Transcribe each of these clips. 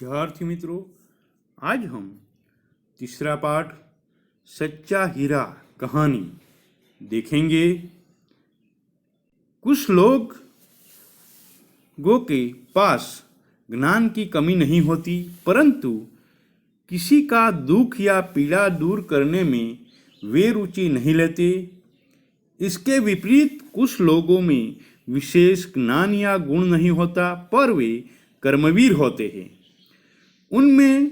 विद्यार्थी मित्रों, आज हम तीसरा पाठ सच्चा हीरा कहानी देखेंगे। कुछ लोगों के पास ज्ञान की कमी नहीं होती, परंतु किसी का दुख या पीड़ा दूर करने में वे रुचि नहीं लेते। इसके विपरीत कुछ लोगों में विशेष ज्ञान या गुण नहीं होता, पर वे कर्मवीर होते हैं। उनमें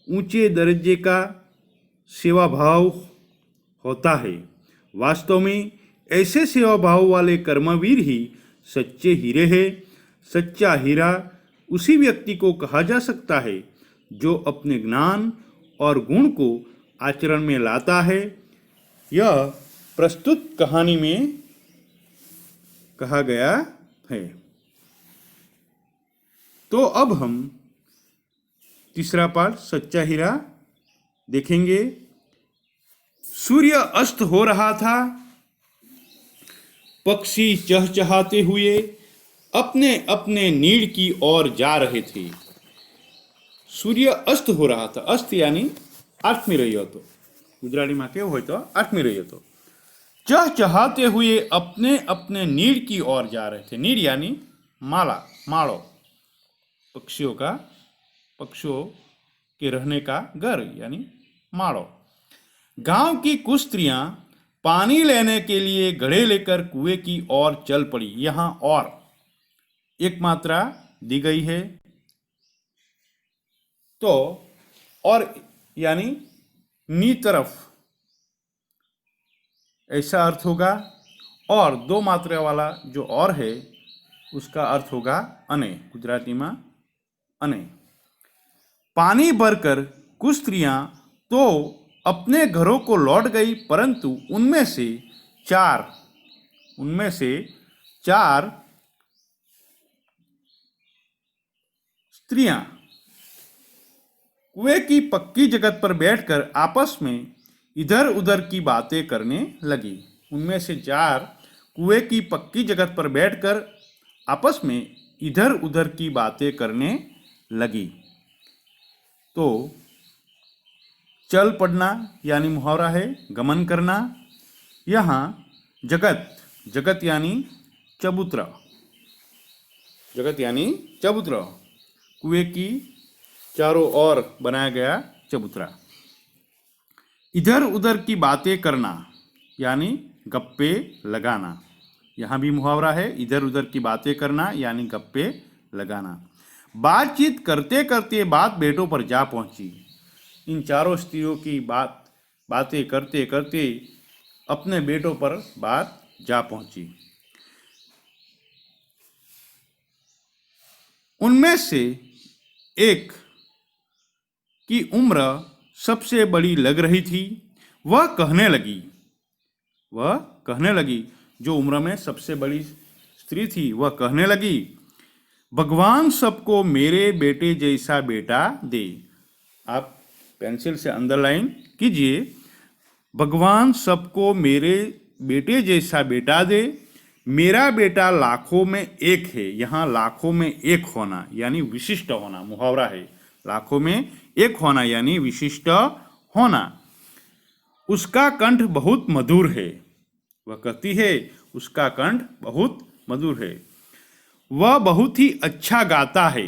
ऊंचे दर्जे का सेवा भाव होता है। वास्तव में ऐसे सेवा भाव वाले कर्मवीर ही सच्चे हीरे हैं। सच्चा हीरा उसी व्यक्ति को कहा जा सकता है जो अपने ज्ञान और गुण को आचरण में लाता है। यह प्रस्तुत कहानी में कहा गया है। तो अब हम तीसरा पाठ सच्चा हीरा देखेंगे। सूर्य अस्त हो रहा था। पक्षी चहचहाते हुए अपने अपने नीड़ की ओर जा रहे थे। सूर्य अस्त हो रहा था। अस्त यानी आठमी रह्यो હતો। ગુજરાતીમાં કેવું હોય તો આઠમી रह्यो હતો। चहचहाते हुए अपने अपने नीड़ की ओर जा रहे थे। नीड़ यानी माला, माड़ो, पक्षियों के रहने का घर यानी माड़ो। गांव की कुछ स्त्रियां पानी लेने के लिए घड़े लेकर कुएं की ओर चल पड़ी। यहां और एक मात्रा दी गई है, तो और यानी नी तरफ ऐसा अर्थ होगा, और दो मात्रा वाला जो और है उसका अर्थ होगा अने। गुजराती में अने। पानी भरकर कुछ स्त्रियां तो अपने घरों को लौट गई, परंतु उनमें से चार स्त्रियां कुएं की पक्की जगह पर बैठकर आपस में इधर उधर की बातें करने लगी। उनमें से चार कुएं की पक्की जगह पर बैठकर आपस में इधर उधर की बातें करने लगी। तो चल पड़ना यानी मुहावरा है गमन करना। यहाँ जगत यानी चबूतरा, कुएं की चारों ओर बनाया गया चबूतरा। इधर उधर की बातें करना यानी गप्पे लगाना। यहाँ भी मुहावरा है इधर उधर की बातें करना यानी गप्पे लगाना। बातचीत करते करते बात बेटों पर जा पहुंची। इन चारों स्त्रियों की बातें करते करते अपने बेटों पर बात जा पहुंची। उनमें से एक की उम्र सबसे बड़ी लग रही थी। वह कहने लगी, जो उम्र में सबसे बड़ी स्त्री थी वह कहने लगी, भगवान सबको मेरे बेटे जैसा बेटा दे। आप पेंसिल से अंडरलाइन कीजिए, भगवान सबको मेरे बेटे जैसा बेटा दे। मेरा बेटा लाखों में एक है। यहाँ लाखों में एक होना यानी विशिष्ट होना मुहावरा है। लाखों में एक होना यानी विशिष्ट होना। उसका कंठ बहुत मधुर है। वह कहती है उसका कंठ बहुत मधुर है। वह बहुत ही अच्छा गाता है।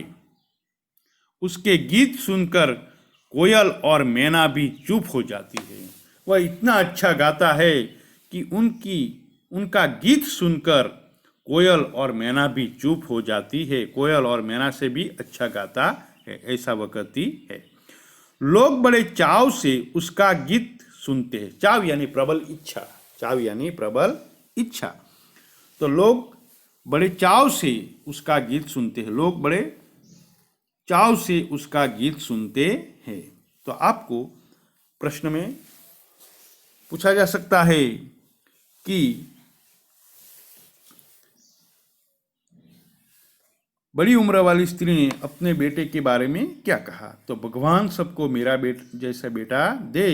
उसके गीत सुनकर कोयल और मैना भी चुप हो जाती है। वह इतना अच्छा गाता है कि उनका गीत सुनकर कोयल और मैना भी चुप हो जाती है। कोयल और मैना से भी अच्छा गाता है, ऐसा वह कहती है। लोग बड़े चाव से उसका गीत सुनते हैं। चाव यानी प्रबल इच्छा। तो लोग बड़े चाव से उसका गीत सुनते हैं। लोग बड़े चाव से उसका गीत सुनते हैं। तो आपको प्रश्न में पूछा जा सकता है कि बड़ी उम्र वाली स्त्री ने अपने बेटे के बारे में क्या कहा। तो भगवान सबको मेरा जैसा बेटा दे।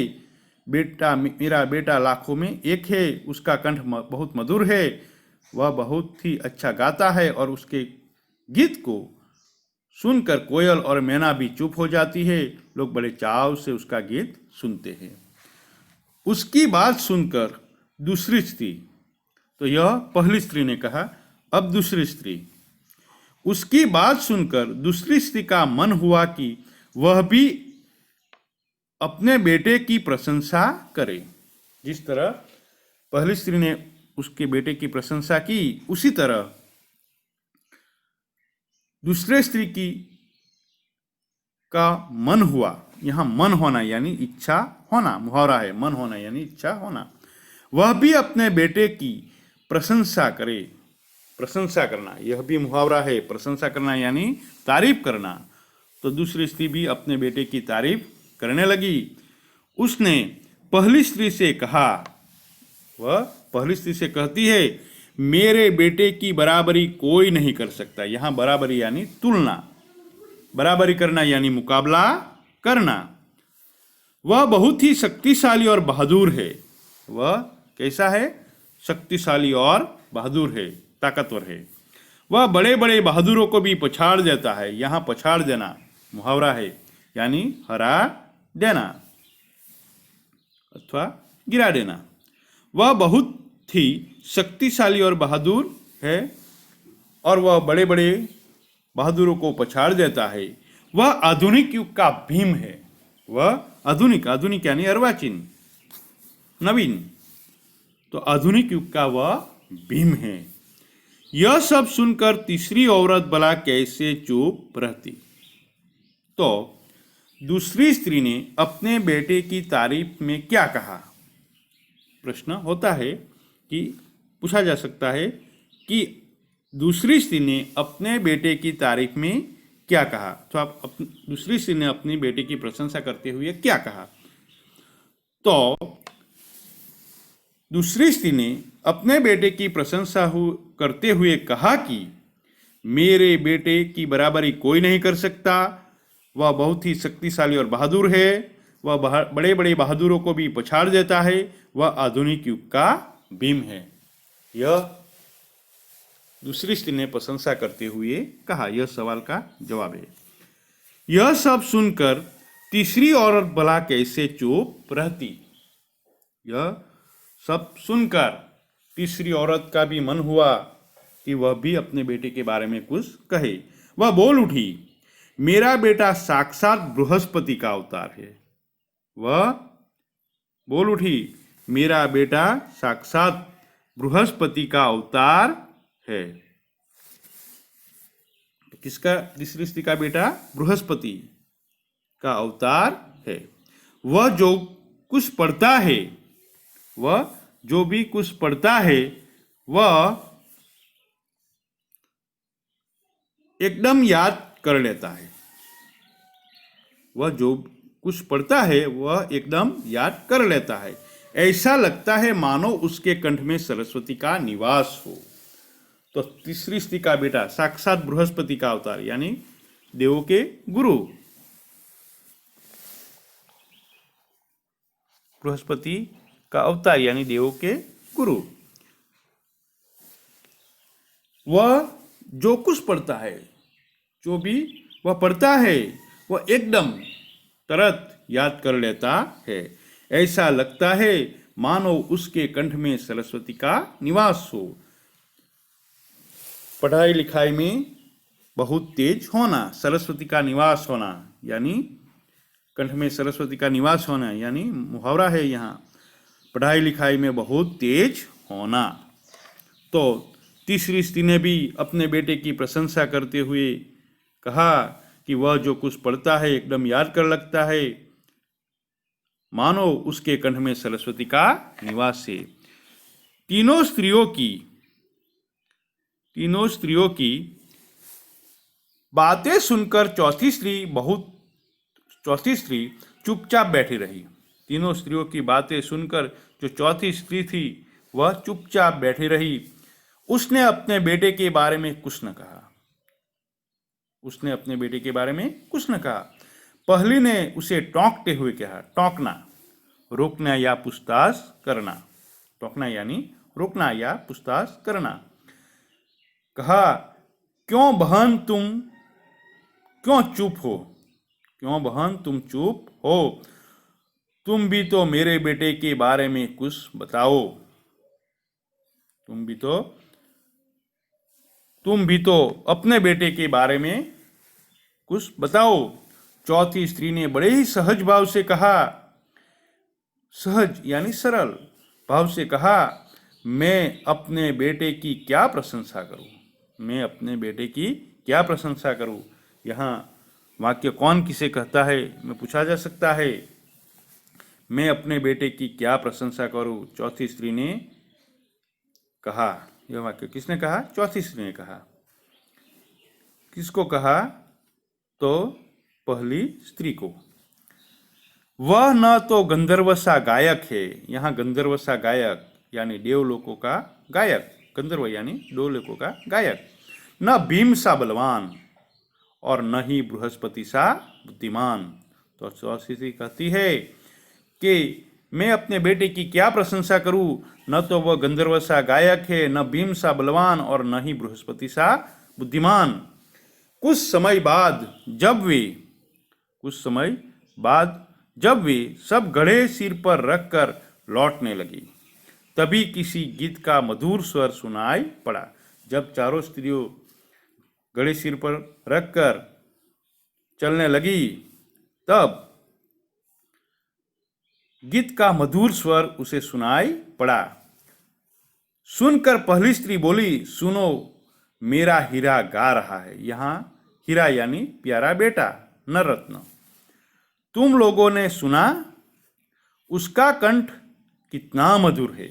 मेरा बेटा लाखों में एक है। उसका कंठ बहुत मधुर है। वह बहुत ही अच्छा गाता है और उसके गीत को सुनकर कोयल और मैना भी चुप हो जाती है। लोग बड़े चाव से उसका गीत सुनते हैं। उसकी बात सुनकर दूसरी स्त्री, तो यह पहली स्त्री ने कहा, अब दूसरी स्त्री, उसकी बात सुनकर दूसरी स्त्री का मन हुआ कि वह भी अपने बेटे की प्रशंसा करे। जिस तरह पहली स्त्री ने उसके बेटे की प्रशंसा की, उसी तरह दूसरे स्त्री की का मन हुआ। यहाँ मन होना यानी इच्छा होना, मुहावरा है, मन होना यानी इच्छा होना। वह भी अपने बेटे की प्रशंसा करे। प्रशंसा करना, यह भी मुहावरा है। प्रशंसा करना यानी तारीफ करना। तो दूसरी स्त्री भी अपने बेटे की तारीफ करने लगी। उसने पहली स्त्री से कहा, वह पहली स्त्री से कहती है, मेरे बेटे की बराबरी कोई नहीं कर सकता। यहाँ बराबरी यानी तुलना, बराबरी करना यानी मुकाबला करना। वह बहुत ही शक्तिशाली और बहादुर है। वह कैसा है? शक्तिशाली और बहादुर है, ताकतवर है। वह बड़े बड़े बहादुरों को भी पछाड़ देता है। यहाँ पछाड़ देना मुहावरा है, यानी हरा देना अथवा गिरा देना। वह बहुत ही शक्तिशाली और बहादुर है और वह बड़े बड़े बहादुरों को पछाड़ देता है। वह आधुनिक युग का भीम है। वह आधुनिक, आधुनिक यानी अर्वाचीन, नवीन, तो आधुनिक युग का वह भीम है। यह सब सुनकर तीसरी औरत भला कैसे चुप रहती। तो दूसरी स्त्री ने अपने बेटे की तारीफ में क्या कहा? प्रश्न होता है कि पूछा जा सकता है कि दूसरी स्त्री ने अपने बेटे की तारीफ में क्या कहा। तो आप दूसरी स्त्री ने अपनी बेटे की प्रशंसा करते हुए क्या कहा? तो दूसरी स्त्री ने अपने बेटे की प्रशंसा करते हुए कहा कि मेरे बेटे की बराबरी कोई नहीं कर सकता। वह बहुत ही शक्तिशाली और बहादुर है। वह बड़े बड़े बहादुरों को भी पछाड़ देता है। वह आधुनिक युग का भीम है। यह दूसरी स्त्री ने प्रशंसा करते हुए कहा। यह सवाल का जवाब है। यह सब सुनकर तीसरी औरत भला कैसे चुप रहती। यह सब सुनकर तीसरी औरत का भी मन हुआ कि वह भी अपने बेटे के बारे में कुछ कहे। वह बोल उठी, मेरा बेटा साक्षात बृहस्पति का अवतार है। वह बोल उठी, मेरा बेटा साक्षात बृहस्पति का अवतार है। किसका? तीसरी स्त्री का बेटा बृहस्पति का अवतार है। वह जो कुछ पढ़ता है, वह जो भी कुछ पढ़ता है, वह एकदम याद कर लेता है। वह जो कुछ पढ़ता है वह एकदम याद कर लेता है। ऐसा लगता है मानो उसके कंठ में सरस्वती का निवास हो। तो तीसरी स्त्री का बेटा साक्षात बृहस्पति का अवतार यानी देवों के गुरु, बृहस्पति का अवतार यानी देवों के गुरु। वह जो कुछ पढ़ता है, जो भी वह पढ़ता है, वह एकदम तुरंत याद कर लेता है। ऐसा लगता है मानो उसके कंठ में सरस्वती का निवास हो। पढ़ाई लिखाई में बहुत तेज होना, सरस्वती का निवास होना यानी कंठ में सरस्वती का निवास होना यानी मुहावरा है यहाँ, पढ़ाई लिखाई में बहुत तेज होना। तो तीसरी स्त्री ने भी अपने बेटे की प्रशंसा करते हुए कहा कि वह जो कुछ पढ़ता है एकदम याद कर लगता है मानो उसके कंठ में सरस्वती का निवास है। तीनों स्त्रियों की बातें सुनकर चौथी स्त्री चुपचाप बैठी रही। तीनों स्त्रियों की बातें सुनकर जो चौथी स्त्री थी वह चुपचाप बैठी रही। उसने अपने बेटे के बारे में कुछ न कहा। उसने अपने बेटे के बारे में कुछ न कहा। पहली ने उसे टोंकते हुए कहा, टोंकना, रोकना या पूछताछ करना। टोंकना यानी रोकना या पूछताछ करना। कहा, क्यों बहन तुम क्यों चुप हो? क्यों बहन तुम चुप हो? तुम भी तो मेरे बेटे के बारे में कुछ बताओ। तुम भी तो अपने बेटे के बारे में कुछ बताओ। चौथी स्त्री ने बड़े ही सहज भाव से कहा, सहज यानी सरल भाव से कहा, मैं अपने बेटे की क्या प्रशंसा करूं? मैं अपने बेटे की क्या प्रशंसा करूं? यहाँ वाक्य कौन किसे कहता है में पूछा जा सकता है। मैं अपने बेटे की क्या प्रशंसा करूं? चौथी स्त्री ने कहा। यह वाक्य किसने कहा? चौथी स्त्री ने कहा। किसको कहा? तो पहली स्त्री को। वह न तो गंधर्व सा गायक है। यहाँ गंधर्व सा गायक यानी देवलोकों का गायक, गंधर्व यानी देवलोकों का गायक, न भीम सा बलवान और न ही बृहस्पति सा बुद्धिमान। तो चौथी कहती है कि मैं अपने बेटे की क्या प्रशंसा करूं? न तो वह गंधर्व सा गायक है, न भीम सा बलवान और न ही बृहस्पति सा बुद्धिमान। कुछ समय बाद जब वे सब घड़े सिर पर रखकर लौटने लगी, तभी किसी गीत का मधुर स्वर सुनाई पड़ा। जब चारों स्त्रियों घड़े सिर पर रखकर चलने लगी, तब गीत का मधुर स्वर उसे सुनाई पड़ा। सुनकर पहली स्त्री बोली, सुनो, मेरा हीरा गा रहा है। यहाँ हीरा यानी प्यारा बेटा, नररत्न। तुम लोगों ने सुना उसका कंठ कितना मधुर है।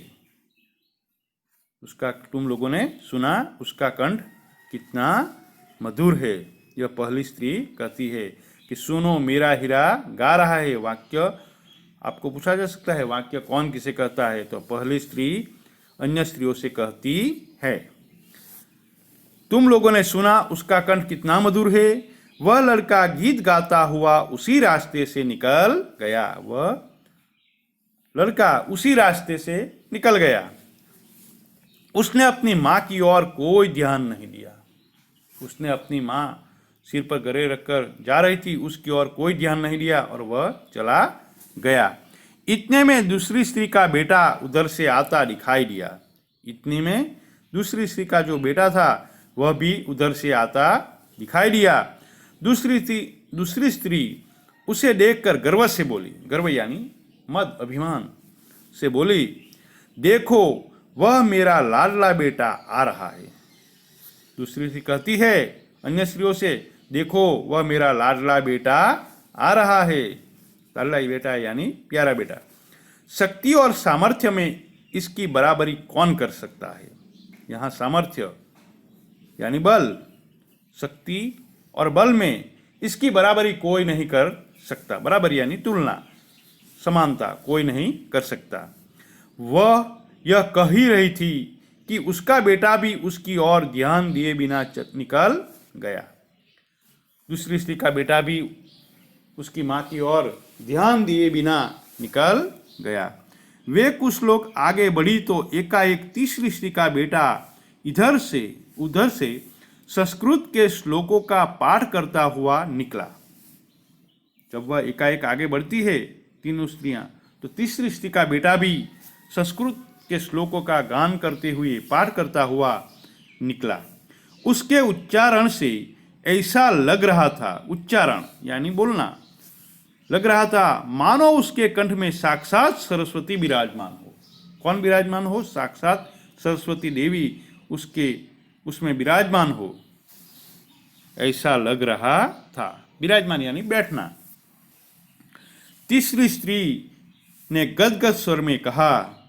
तुम लोगों ने सुना उसका कंठ कितना मधुर है। यह पहली स्त्री कहती है कि सुनो, मेरा हीरा गा रहा है। वाक्य आपको पूछा जा सकता है, वाक्य कौन किसे कहता है? तो पहली स्त्री अन्य स्त्रियों से कहती है। तुम लोगों ने सुना उसका कंठ कितना मधुर है। वह लड़का गीत गाता हुआ उसी रास्ते से निकल गया। वह लड़का उसी रास्ते से निकल गया। उसने अपनी माँ की ओर कोई ध्यान नहीं दिया। उसने अपनी माँ सिर पर गरे रखकर जा रही थी, उसकी ओर कोई ध्यान नहीं दिया और वह चला गया। इतने में दूसरी स्त्री का बेटा उधर से आता दिखाई दिया। इतने में दूसरी स्त्री का जो बेटा था वह भी उधर से आता दिखाई दिया। दूसरी स्त्री उसे देखकर गर्व से बोली, गर्व यानी मद, अभिमान से बोली, देखो, वह मेरा लाडला बेटा आ रहा है। दूसरी स्त्री कहती है अन्य स्त्रियों से, देखो, वह मेरा लाडला बेटा आ रहा है। लाडला बेटा यानी प्यारा बेटा। शक्ति और सामर्थ्य में इसकी बराबरी कौन कर सकता है? यहाँ सामर्थ्य यानी बल, शक्ति और बल में इसकी बराबरी कोई नहीं कर सकता। बराबरी यानी तुलना, समानता कोई नहीं कर सकता। वह यह कह ही रही थी कि उसका बेटा भी उसकी ओर ध्यान दिए बिना निकल गया। दूसरी स्त्री का बेटा भी उसकी माँ की ओर ध्यान दिए बिना निकल गया। वे कुछ लोग आगे बढ़ी तो एकाएक तीसरी स्त्री का बेटा इधर से उधर से संस्कृत के श्लोकों का पाठ करता हुआ निकला। जब वह एकाएक आगे बढ़ती है तीनों स्त्रियां, तो तीसरी स्त्री का बेटा भी संस्कृत के श्लोकों का गान करते हुए, पाठ करता हुआ निकला। उसके उच्चारण से ऐसा लग रहा था, उच्चारण यानी बोलना, लग रहा था मानो उसके कंठ में साक्षात सरस्वती विराजमान हो। कौन विराजमान हो? साक्षात सरस्वती देवी उसमें विराजमान हो, ऐसा लग रहा था। विराजमान यानी बैठना। तीसरी स्त्री ने गदगद स्वर में कहा,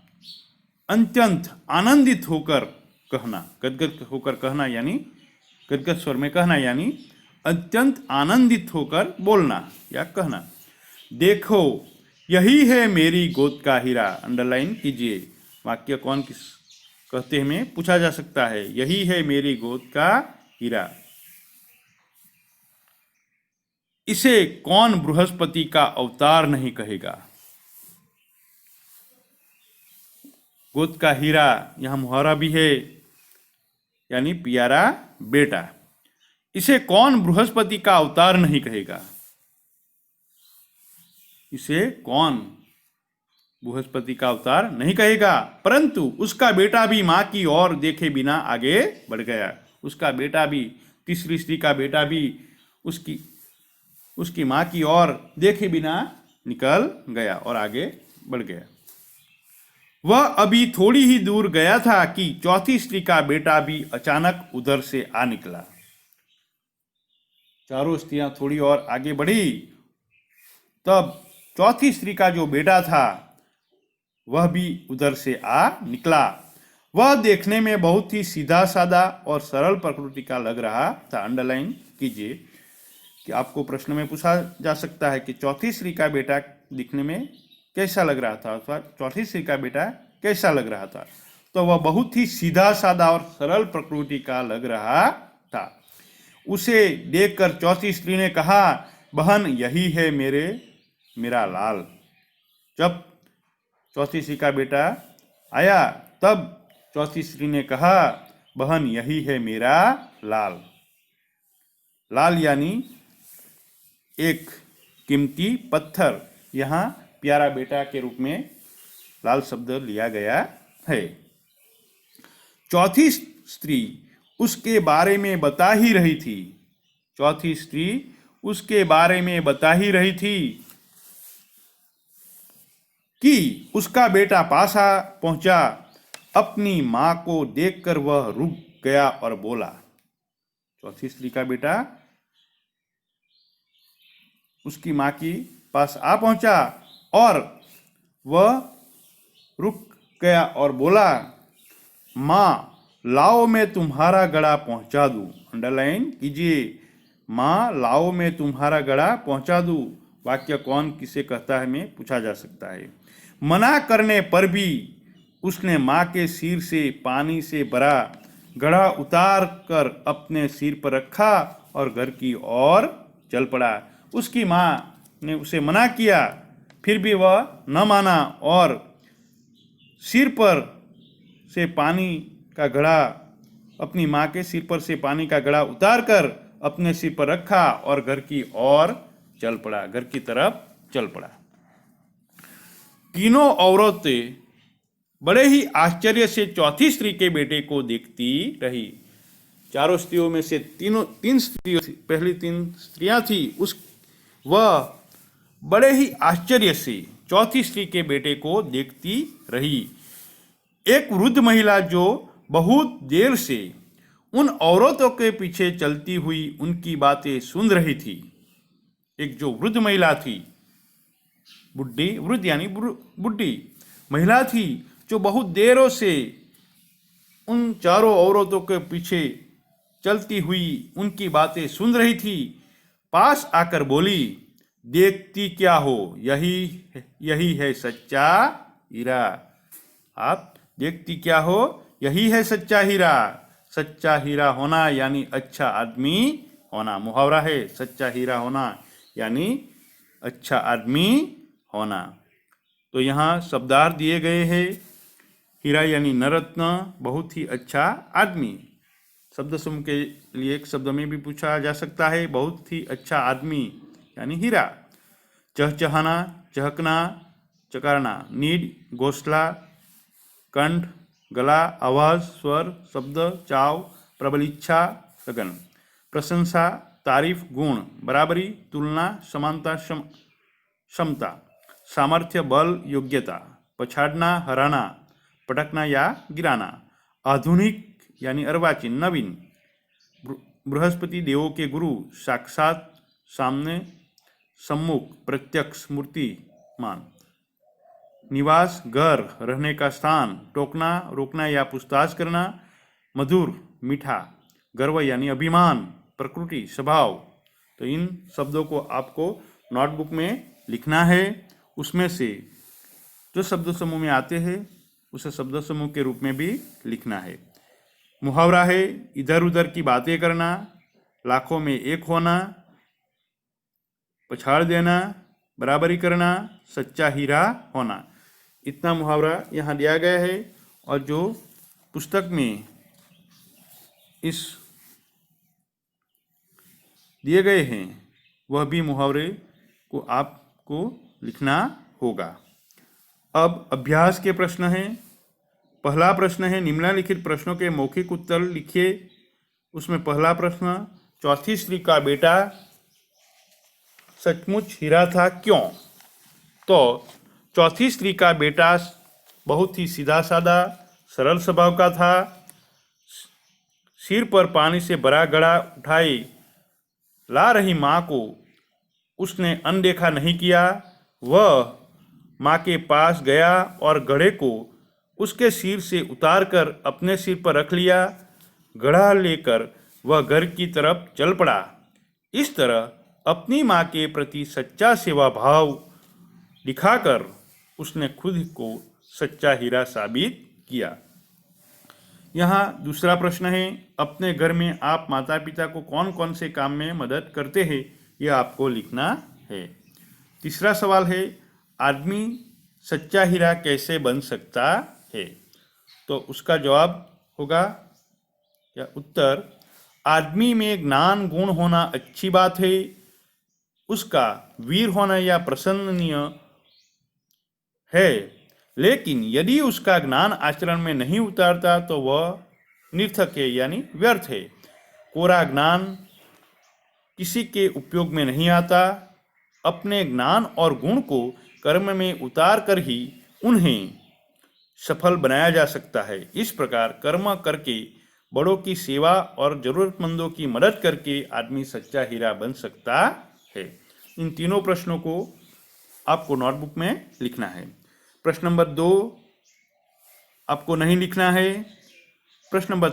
अत्यंत आनंदित होकर कहना। गदगद होकर कहना यानी गदगद स्वर में कहना यानी अत्यंत आनंदित होकर बोलना या कहना। देखो, यही है मेरी गोद का हीरा। अंडरलाइन कीजिए। वाक्य कौन किस कहते हैं पूछा जा सकता है। यही है मेरी गोद का हीरा। इसे कौन बृहस्पति का अवतार नहीं कहेगा? गोद का हीरा यहाँ मुहावरा भी है, यानी प्यारा बेटा। इसे कौन बृहस्पति का अवतार नहीं कहेगा? इसे कौन बृहस्पति का अवतार नहीं कहेगा? परंतु उसका बेटा भी मां की ओर देखे बिना आगे बढ़ गया। उसका बेटा भी, तीसरी स्त्री का बेटा भी उसकी मां की ओर देखे बिना निकल गया और आगे बढ़ गया। वह अभी थोड़ी ही दूर गया था कि चौथी स्त्री का बेटा भी अचानक उधर से आ निकला। चारों स्त्रियां थोड़ी और आगे बढ़ी, तब चौथी स्त्री का जो बेटा था वह भी उधर से आ निकला। वह देखने में बहुत ही सीधा साधा और सरल प्रकृति का लग रहा था। अंडरलाइन कीजिए कि आपको प्रश्न में पूछा जा सकता है कि चौथी स्त्री का बेटा दिखने में कैसा लग रहा था, अथवा चौथी स्त्री का बेटा कैसा लग रहा था। तो वह बहुत ही सीधा साधा और सरल प्रकृति का लग रहा था। उसे देखकर चौथी स्त्री ने कहा, बहन यही है मेरा लाल। जब चौथी स्त्री का बेटा आया तब चौथी स्त्री ने कहा, बहन यही है मेरा लाल। लाल यानी एक कीमती पत्थर। यहाँ प्यारा बेटा के रूप में लाल शब्द लिया गया है। चौथी स्त्री उसके बारे में बता ही रही थी। चौथी स्त्री उसके बारे में बता ही रही थी कि उसका बेटा पास आ पहुंचा। अपनी मां को देखकर वह रुक गया और बोला। चौथी स्त्री का बेटा उसकी मां की पास आ पहुंचा और वह रुक गया और बोला, मां लाओ मैं तुम्हारा गड़ा पहुंचा दूं। अंडरलाइन कीजिए, मां लाओ मैं तुम्हारा गड़ा पहुंचा दूं। वाक्य कौन किसे कहता है में पूछा जा सकता है। मना करने पर भी उसने मां के सिर से पानी से भरा घड़ा उतार कर अपने सिर पर रखा और घर की ओर चल पड़ा। उसकी मां ने उसे मना किया, फिर भी वह न माना और सिर पर से पानी का घड़ा, अपनी मां के सिर पर से पानी का घड़ा उतार कर अपने सिर पर रखा और घर की ओर चल पड़ा, घर की तरफ चल पड़ा। तीनों औरतें बड़े ही आश्चर्य से चौथी स्त्री के बेटे को देखती रही। चारों स्त्रियों में से तीन स्त्रियों, पहली तीन स्त्रियां थी, वह बड़े ही आश्चर्य से चौथी स्त्री के बेटे को देखती रही। एक वृद्ध महिला जो बहुत देर से उन औरतों के पीछे चलती हुई उनकी बातें सुन रही थी। एक जो वृद्ध महिला थी, बुढ़ी, वृद्ध यानी बुढ़ी महिला थी, जो बहुत देरों से उन चारों औरतों के पीछे चलती हुई उनकी बातें सुन रही थी, पास आकर बोली, देखती क्या हो, यही है सच्चा हीरा। आप देखती क्या हो, यही है सच्चा हीरा। सच्चा हीरा होना यानी अच्छा आदमी होना। मुहावरा है, सच्चा हीरा होना यानी अच्छा आदमी होना। तो यहाँ शब्दार्थ दिए गए हैं। हीरा यानी नरत्न, बहुत ही अच्छा आदमी। शब्द समूह के लिए एक शब्द में भी पूछा जा सकता है, बहुत ही अच्छा आदमी यानी हीरा। चहचहाना, चहकना, चकारना, नीड, घोंसला, कंठ, गला, आवाज, स्वर, शब्द, चाव, प्रबल इच्छा, लगन। प्रशंसा, तारीफ, गुण, बराबरी, तुलना, समानता, क्षमता, सामर्थ्य, बल, योग्यता। पछाड़ना, हराना, पटकना या गिराना। आधुनिक यानी अर्वाचीन, नवीन। बृहस्पति देवों के गुरु, साक्षात, सामने, सम्मुख, प्रत्यक्ष, मूर्तिमान। निवास, घर, रहने का स्थान। टोकना, रोकना या पूछताछ करना। मधुर, मीठा। गर्व यानी अभिमान, प्रकृति, स्वभाव। तो इन शब्दों को आपको नोटबुक में लिखना है। उसमें से जो शब्द समूह में आते हैं उसे शब्द समूह के रूप में भी लिखना है। मुहावरा है, इधर उधर की बातें करना, लाखों में एक होना, पछाड़ देना, बराबरी करना, सच्चा हीरा होना। इतना मुहावरा यहाँ दिया गया है। और जो पुस्तक में इस दिए गए हैं वह भी मुहावरे को आपको लिखना होगा। अब अभ्यास के प्रश्न हैं। पहला प्रश्न है निम्नलिखित प्रश्नों के मौखिक उत्तर लिखिए। उसमें पहला प्रश्न, चौथी स्त्री का बेटा सचमुच हीरा था, क्यों? तो चौथी स्त्री का बेटा बहुत ही सीधा साधा सरल स्वभाव का था। सिर पर पानी से भरा घड़ा उठाए ला रही माँ को उसने अनदेखा नहीं किया। वह माँ के पास गया और घड़े को उसके सिर से उतारकर अपने सिर पर रख लिया। घड़ा लेकर वह घर की तरफ चल पड़ा। इस तरह अपनी माँ के प्रति सच्चा सेवा भाव दिखाकर उसने खुद को सच्चा हीरा साबित किया। यहाँ दूसरा प्रश्न है, अपने घर में आप माता पिता को कौन कौन से काम में मदद करते हैं, यह आपको लिखना है। तीसरा सवाल है, आदमी सच्चा हीरा कैसे बन सकता है? तो उसका जवाब होगा या उत्तर, आदमी में ज्ञान गुण होना अच्छी बात है। उसका वीर होना या प्रशंसनीय है, लेकिन यदि उसका ज्ञान आचरण में नहीं उतारता तो वह निर्थक है यानी व्यर्थ है। कोरा ज्ञान किसी के उपयोग में नहीं आता। अपने ज्ञान और गुण को कर्म में उतार कर ही उन्हें सफल बनाया जा सकता है। इस प्रकार कर्म करके, बड़ों की सेवा और जरूरतमंदों की मदद करके आदमी सच्चा हीरा बन सकता है। इन तीनों प्रश्नों को आपको नोटबुक में लिखना है। प्रश्न नंबर 2 आपको नहीं लिखना है। प्रश्न नंबर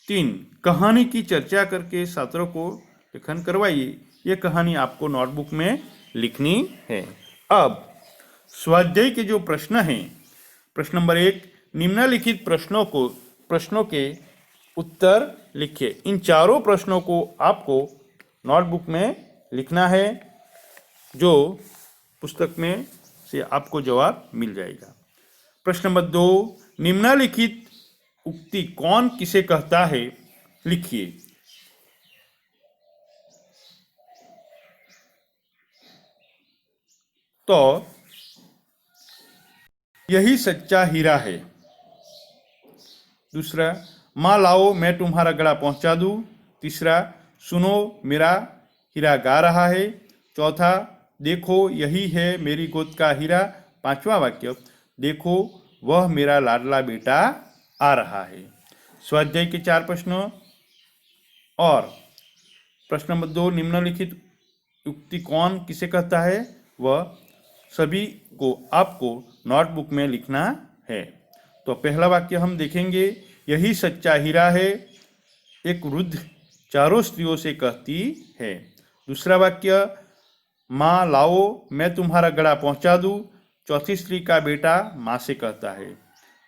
3, कहानी की चर्चा करके छात्रों को लेखन करवाइए। ये कहानी आपको नोटबुक में लिखनी है। अब स्वाध्याय के जो प्रश्न हैं, प्रश्न नंबर 1, निम्नलिखित प्रश्नों के उत्तर लिखिए। इन चारों प्रश्नों को आपको नोटबुक में लिखना है, जो पुस्तक में से आपको जवाब मिल जाएगा। प्रश्न नंबर 2, निम्नलिखित उक्ति कौन किसे कहता है, लिखिए। तो यही सच्चा हीरा है। दूसरा, माँ लाओ मैं तुम्हारा गला पहुंचा दूं। तीसरा, सुनो मेरा हीरा गा रहा है। चौथा, देखो यही है मेरी गोद का हीरा। पांचवा वाक्य, देखो वह मेरा लाडला बेटा आ रहा है। स्वाध्याय के 4 प्रश्न और प्रश्न नंबर 2, निम्नलिखित उक्ति कौन किसे कहता है, वह सभी को आपको नोटबुक में लिखना है। तो पहला वाक्य हम देखेंगे, यही सच्चा हीरा है, एक वृद्ध चारों स्त्रियों से कहती है। दूसरा वाक्य, माँ लाओ मैं तुम्हारा गला पहुंचा दूं, चौथी स्त्री का बेटा माँ से कहता है।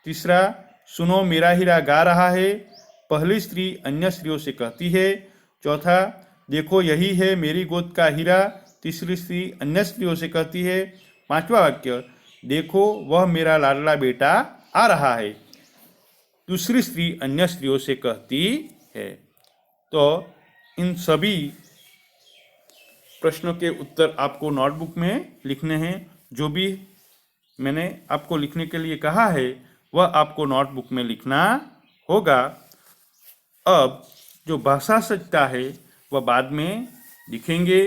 तीसरा, सुनो मेरा हीरा गा रहा है, पहली स्त्री अन्य स्त्रियों से कहती है। चौथा, देखो यही है मेरी गोद का हीरा, तीसरी स्त्री अन्य स्त्रियों से कहती है। पांचवा वाक्य, देखो वह मेरा लाडला बेटा आ रहा है, दूसरी स्त्री अन्य स्त्रियों से कहती है। तो इन सभी प्रश्नों के उत्तर आपको नोटबुक में लिखने हैं। जो भी मैंने आपको लिखने के लिए कहा है वह आपको नोटबुक में लिखना होगा। अब जो भाषा सच्चा है वह बाद में लिखेंगे।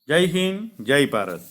जय हिंद, जय भारत।